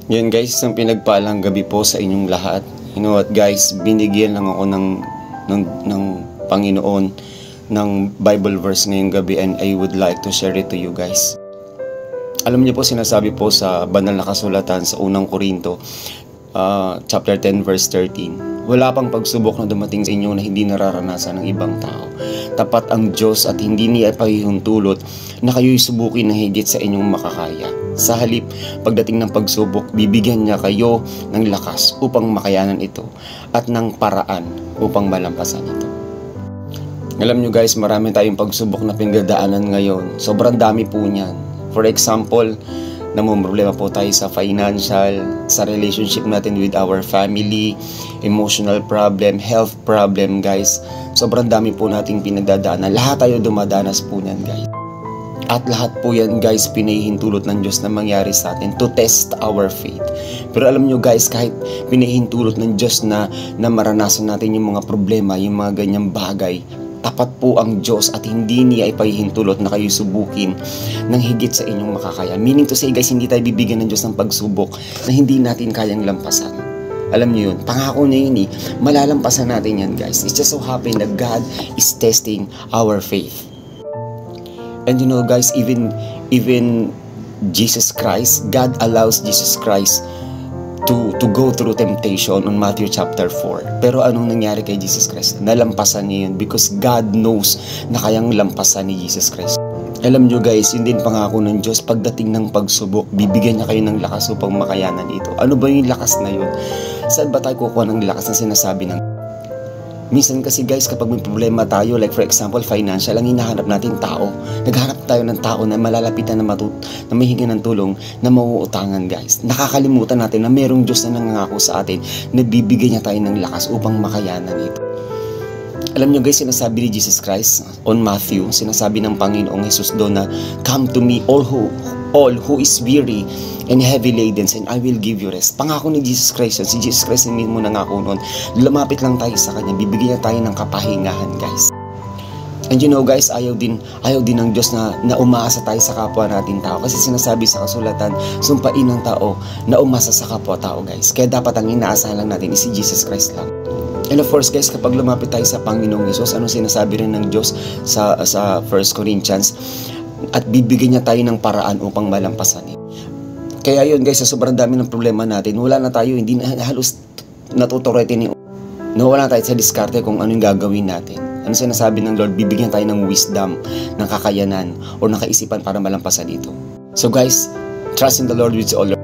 Yun guys, isang pinagpalang gabi po sa inyong lahat. You know what guys, binigyan lang ako ng Panginoon ng Bible verse ngayong gabi, and I would like to share it to you guys. Alam niyo po, sinasabi po sa banal na kasulatan sa unang Korinto, chapter 10 verse 13, wala pang pagsubok na dumating sa inyo na hindi nararanasan ng ibang tao. Tapat ang Diyos at hindi niya pahihuntulot na kayo'y subukin ng higit sa inyong makakaya. Sa halip, pagdating ng pagsubok, bibigyan niya kayo ng lakas upang makayanan ito at ng paraan upang malampasan ito. Alam nyo guys, marami tayong pagsubok na pinagdadaanan ngayon. Sobrang dami po niyan. For example, namumroblema po tayo sa financial, sa relationship natin with our family, emotional problem, health problem guys. Sobrang dami po nating pinagdadaanan. Lahat tayo dumadanas po niyan guys. At lahat po yan guys, pinahihintulot ng Diyos na mangyari sa atin to test our faith. Pero alam nyo guys, kahit pinahihintulot ng Diyos na maranasan natin yung mga problema, yung mga ganyang bagay, tapat po ang Diyos at hindi niya ipahihintulot na kayo subukin ng higit sa inyong makakaya. Meaning to say guys, hindi tayo bibigyan ng Diyos ng pagsubok na hindi natin kayang lampasan. Alam niyo yun, pangako na yun eh, malalampasan natin yan guys. It's just so happen that God is testing our faith. And you know guys, even Jesus Christ, God allows Jesus Christ to go through temptation on Matthew chapter 4. Pero anong nangyari kay Jesus Christ? Nalampasan niya yun because God knows na kayang lampasan ni Jesus Christ. Alam nyo guys, yun din pangako ng Diyos, pagdating ng pagsubok, bibigyan niya kayo ng lakas upang makayanan ito. Ano ba yung lakas na yun? Saan ba tayo kukuha ng lakas na sinasabi ng minsan kasi guys, kapag may problema tayo, like for example, financial, ang hinahanap natin tao. Naghanap tayo ng tao na malalapitan na mahihingi ng tulong, na mauutangan guys. Nakakalimutan natin na merong Diyos na nangangako sa atin na bibigyan niya tayo ng lakas upang makayanan ito. Alam nyo guys, sinasabi ni Jesus Christ on Matthew, sinasabi ng Panginoong Jesus doon na, "Come to me all who is weary and heavy laden, and I will give you rest." Pangako ni Jesus Christ, si Jesus Christ mismo nangako noon. Lumapit lang tayo sa Kanya, bibigyan niya tayo ng kapahingahan guys. And you know guys, ayaw din ng Diyos na umaasa tayo sa kapwa natin tao. Kasi sinasabi sa kasulatan, sumpain ng tao na umasa sa kapwa tao guys. Kaya dapat ang inaasahan lang natin is si Jesus Christ lang. And of course guys, kapag lumapit tayo sa Panginoong Hesus, anong sinasabi rin ng Diyos sa 1 Corinthians? At bibigyan niya tayo ng paraan upang malampasan ito. Kaya yun guys, sa sobrang dami ng problema natin, wala na tayo, hindi na halos natuturetin, nawala na tayo sa diskarte kung anong gagawin natin. Ano sinasabi ng Lord? Bibigyan tayo ng wisdom, ng kakayanan, o ng kaisipan para malampasan ito. So guys, trust in the Lord with all your